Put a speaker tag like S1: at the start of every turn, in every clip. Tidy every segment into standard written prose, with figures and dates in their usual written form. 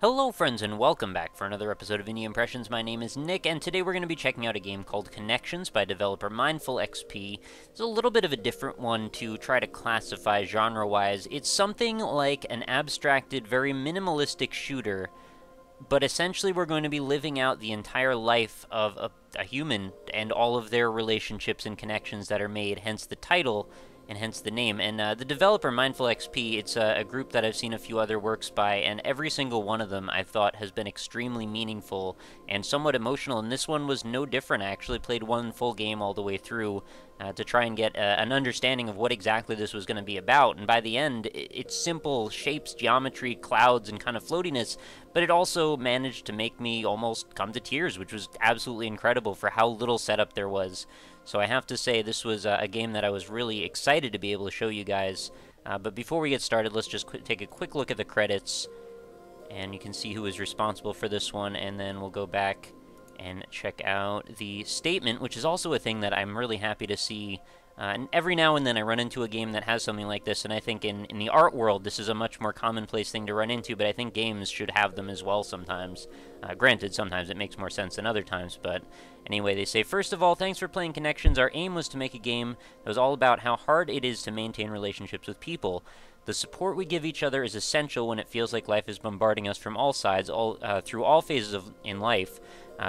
S1: Hello friends and welcome back for another episode of Indie Impressions. My name is Nick and today we're going to be checking out a game called Connections by developer Mindful XP. It's a little bit of a different one to try to classify genre-wise. It's something like an abstracted, very minimalistic shooter, but essentially we're going to be living out the entire life of a human and all of their relationships and connections that are made, hence the title and hence the name. And the developer, Mindful XP, it's a group that I've seen a few other works by, and every single one of them I've thought has been extremely meaningful and somewhat emotional, and this one was no different. I actually played one full game all the way through to try and get an understanding of what exactly this was going to be about, and by the end, it's simple shapes, geometry, clouds, and kind of floatiness, but it also managed to make me almost come to tears, which was absolutely incredible for how little setup there was. So I have to say this was a game that I was really excited to be able to show you guys. But before we get started, let's just take a quick look at the credits. And you can see who is responsible for this one. And then we'll go back and check out the statement, which is also a thing that I'm really happy to see. And every now and then I run into a game that has something like this, and I think in the art world this is a much more commonplace thing to run into, but I think games should have them as well sometimes. Granted, sometimes it makes more sense than other times, but anyway, they say, first of all, thanks for playing Connections. Our aim was to make a game that was all about how hard it is to maintain relationships with people. The support we give each other is essential when it feels like life is bombarding us from all sides, through all phases in life.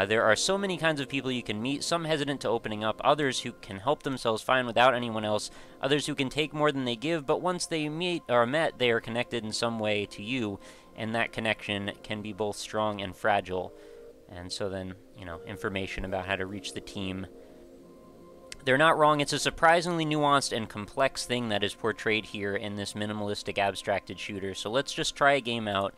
S1: There are so many kinds of people you can meet, some hesitant to opening up, others who can help themselves fine without anyone else, others who can take more than they give, but once they meet or met, they are connected in some way to you, and that connection can be both strong and fragile. And so then, information about how to reach the team. They're not wrong. It's a surprisingly nuanced and complex thing that is portrayed here in this minimalistic abstracted shooter. So let's just try a game out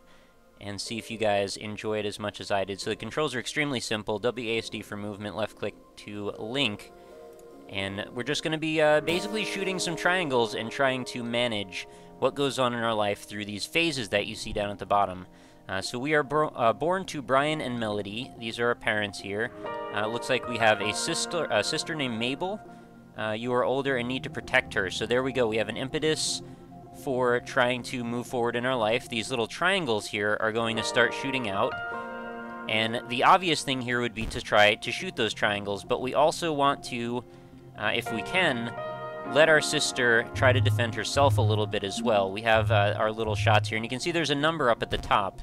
S1: and see if you guys enjoy it as much as I did. So the controls are extremely simple. WASD for movement, left click to link. And we're just going to be basically shooting some triangles and trying to manage what goes on in our life through these phases that you see down at the bottom. So we are born to Brian and Melody. These are our parents here. Looks like we have a sister named Mabel. You are older and need to protect her. So there we go. We have an impetus for trying to move forward in our life. These little triangles here are going to start shooting out. And the obvious thing here would be to try to shoot those triangles, but we also want to, if we can, let our sister try to defend herself a little bit as well. We have our little shots here, and you can see there's a number up at the top,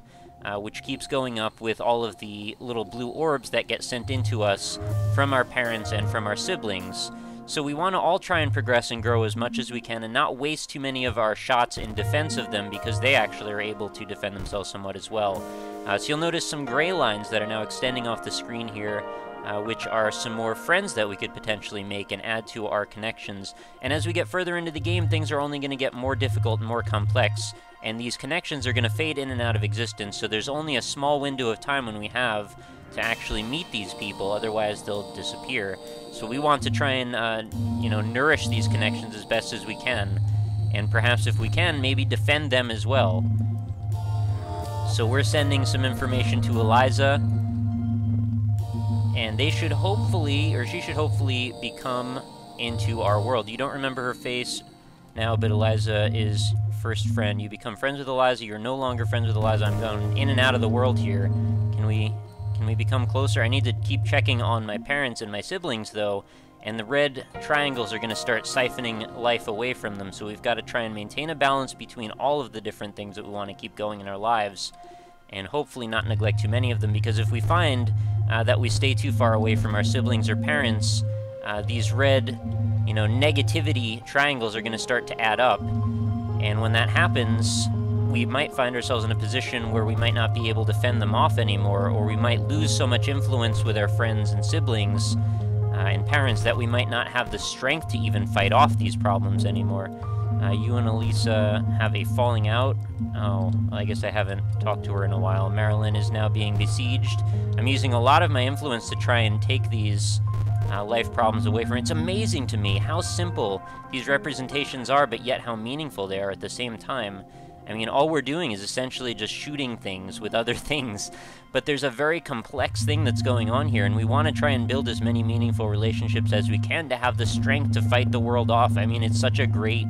S1: which keeps going up with all of the little blue orbs that get sent into us from our parents and from our siblings. So we want to all try and progress and grow as much as we can and not waste too many of our shots in defense of them, because they actually are able to defend themselves somewhat as well. So you'll notice some gray lines that are now extending off the screen here, which are some more friends that we could potentially make and add to our connections. And as we get further into the game, things are only going to get more difficult and more complex, and these connections are going to fade in and out of existence, so there's only a small window of time when we have to actually meet these people, otherwise they'll disappear. So we want to try and, nourish these connections as best as we can, and perhaps if we can, maybe defend them as well. So we're sending some information to Eliza, and they should hopefully, or she should hopefully, become into our world. You don't remember her face now, but Eliza is first friend. You become friends with Eliza, you're no longer friends with Eliza. I'm going in and out of the world here. Can we become closer? I need to keep checking on my parents and my siblings, though, and the red triangles are going to start siphoning life away from them, so we've got to try and maintain a balance between all of the different things that we want to keep going in our lives, and hopefully not neglect too many of them, because if we find that we stay too far away from our siblings or parents, these red, negativity triangles are going to start to add up, and when that happens, we might find ourselves in a position where we might not be able to fend them off anymore, or we might lose so much influence with our friends and siblings and parents that we might not have the strength to even fight off these problems anymore. You and Elisa have a falling out. Oh, I guess I haven't talked to her in a while. Marilyn is now being besieged. I'm using a lot of my influence to try and take these life problems away from her. It's amazing to me how simple these representations are, but yet how meaningful they are at the same time. I mean, all we're doing is essentially just shooting things with other things, but there's a very complex thing that's going on here, and we want to try and build as many meaningful relationships as we can to have the strength to fight the world off. I mean, it's such a great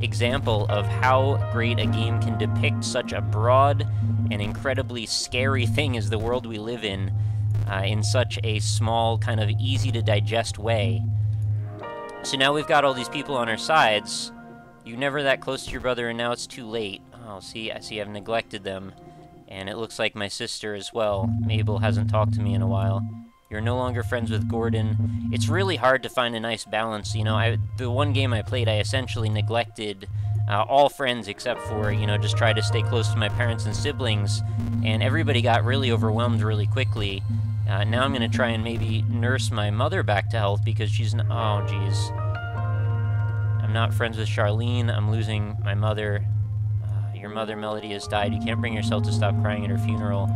S1: example of how great a game can depict such a broad and incredibly scary thing as the world we live in such a small, kind of easy-to-digest way. So now we've got all these people on our sides. You're never that close to your brother, and now it's too late. Oh, see, I see I've neglected them. And it looks like my sister as well. Mabel hasn't talked to me in a while. You're no longer friends with Gordon. It's really hard to find a nice balance. You know, the one game I played, I essentially neglected all friends except for, you know, just try to stay close to my parents and siblings. And everybody got really overwhelmed really quickly. Now I'm going to try and maybe nurse my mother back to health because she's... Oh, geez. I'm not friends with Charlene. I'm losing my mother. Your mother, Melody, has died. You can't bring yourself to stop crying at her funeral.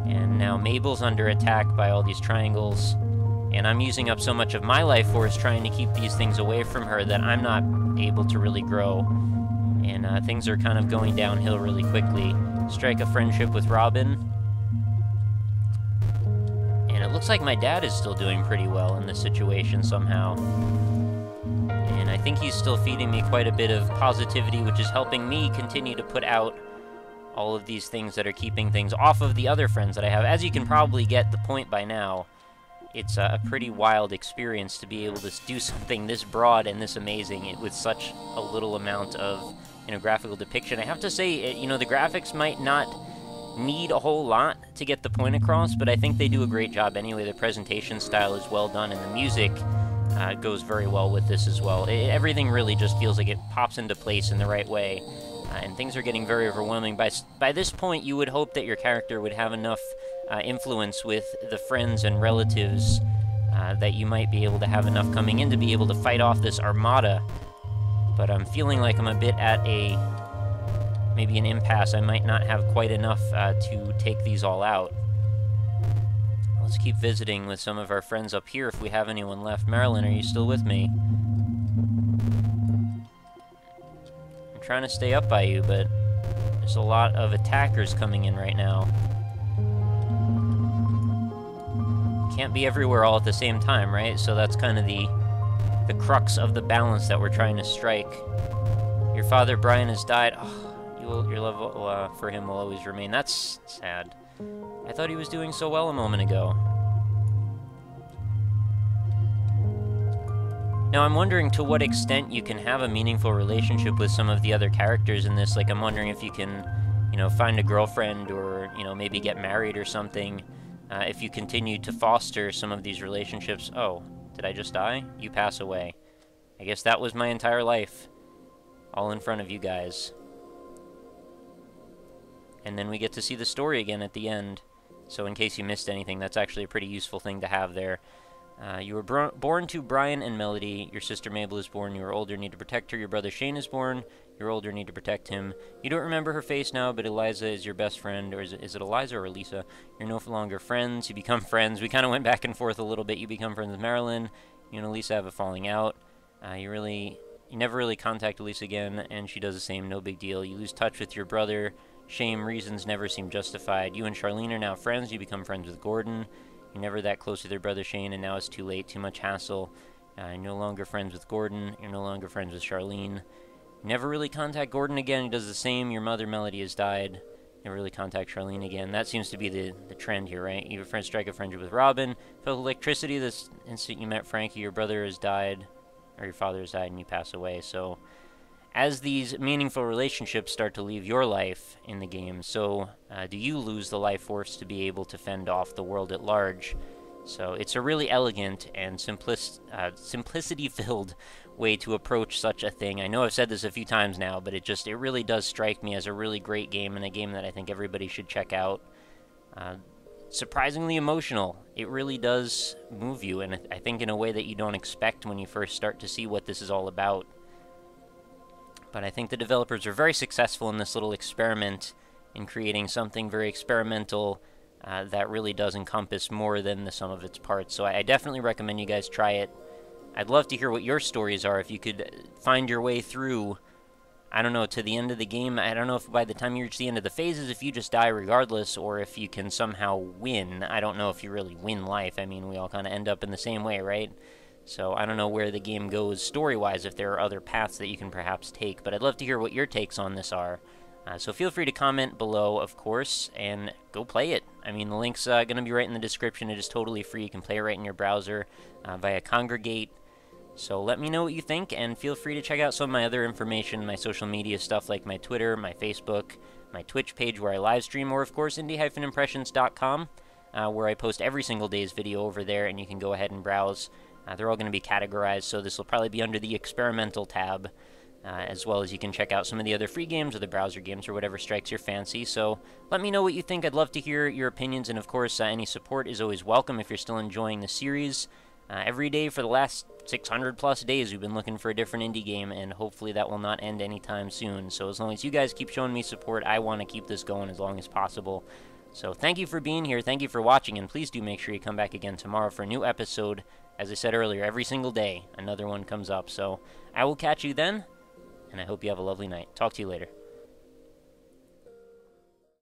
S1: And now Mabel's under attack by all these triangles. And I'm using up so much of my life force trying to keep these things away from her that I'm not able to really grow. And things are kind of going downhill really quickly. Strike a friendship with Robin. And it looks like my dad is still doing pretty well in this situation somehow. And I think he's still feeding me quite a bit of positivity, which is helping me continue to put out all of these things that are keeping things off of the other friends that I have. As you can probably get the point by now, it's a pretty wild experience to be able to do something this broad and this amazing with such a little amount of, you know, graphical depiction. I have to say, you know, the graphics might not need a whole lot to get the point across, but I think they do a great job anyway. The presentation style is well done, and the music goes very well with this as well. Everything really just feels like it pops into place in the right way, and things are getting very overwhelming. By this point, you would hope that your character would have enough influence with the friends and relatives that you might be able to have enough coming in to be able to fight off this armada, but I'm feeling like I'm a bit at maybe an impasse. I might not have quite enough to take these all out. Let's keep visiting with some of our friends up here if we have anyone left. Marilyn, are you still with me? I'm trying to stay up by you, but there's a lot of attackers coming in right now. Can't be everywhere all at the same time, right? So that's kind of the crux of the balance that we're trying to strike. Your father, Brian, has died. Oh, your love for him will always remain. That's sad. I thought he was doing so well a moment ago. Now, I'm wondering to what extent you can have a meaningful relationship with some of the other characters in this. Like, I'm wondering if you can, you know, find a girlfriend or, you know, maybe get married or something. If you continue to foster some of these relationships. Oh, did I just die? You pass away. I guess that was my entire life. All in front of you guys. And then we get to see the story again at the end. So in case you missed anything, that's actually a pretty useful thing to have there. You were born to Brian and Melody. Your sister Mabel is born. You are older, need to protect her. Your brother Shane is born. You're older, need to protect him. You don't remember her face now, but Eliza is your best friend. Or is it Eliza or Elisa? You're no longer friends. You become friends. We kind of went back and forth a little bit. You become friends with Marilyn. You and Elisa have a falling out. You never really contact Elisa again, and she does the same. No big deal. You lose touch with your brother. Shame, reasons never seem justified. You and Charlene are now friends. You become friends with Gordon. You're never that close with your brother Shane, and now it's too late. Too much hassle. You're no longer friends with Gordon. You're no longer friends with Charlene. You never really contact Gordon again. He does the same. Your mother Melody has died. Never really contact Charlene again. That seems to be the trend here, right? You strike a friendship with Robin. Felt electricity this instant you met Frankie. Your brother has died, or your father has died, and you pass away. So as these meaningful relationships start to leave your life in the game, so do you lose the life force to be able to fend off the world at large. So it's a really elegant and simplicity-filled way to approach such a thing. I know I've said this a few times now, but it really does strike me as a really great game, and a game that I think everybody should check out. Surprisingly emotional. It really does move you, and I think in a way that you don't expect when you first start to see what this is all about. But I think the developers are very successful in this little experiment in creating something very experimental that really does encompass more than the sum of its parts. So I definitely recommend you guys try it. I'd love to hear what your stories are. If you could find your way through, I don't know, to the end of the game. I don't know if by the time you reach the end of the phases, if you just die regardless, or if you can somehow win. I don't know if you really win life. I mean, we all kind of end up in the same way, right? So I don't know where the game goes story-wise, if there are other paths that you can perhaps take, but I'd love to hear what your takes on this are. So feel free to comment below, of course, and go play it. I mean, the link's going to be right in the description. It is totally free. You can play it right in your browser via Congregate. So let me know what you think, and feel free to check out some of my other information, my social media stuff like my Twitter, my Facebook, my Twitch page where I live stream, or of course indie-impressions.com, where I post every single day's video over there, and you can go ahead and browse. They're all going to be categorized, so this will probably be under the experimental tab, as well as you can check out some of the other free games or the browser games or whatever strikes your fancy. So let me know what you think. I'd love to hear your opinions, and of course any support is always welcome if you're still enjoying the series. Every day for the last 600 plus days we've been looking for a different indie game, and hopefully that will not end anytime soon. So as long as you guys keep showing me support, I want to keep this going as long as possible. So thank you for being here, thank you for watching, and please do make sure you come back again tomorrow for a new episode. As I said earlier, every single day another one comes up. So I will catch you then, and I hope you have a lovely night. Talk to you later.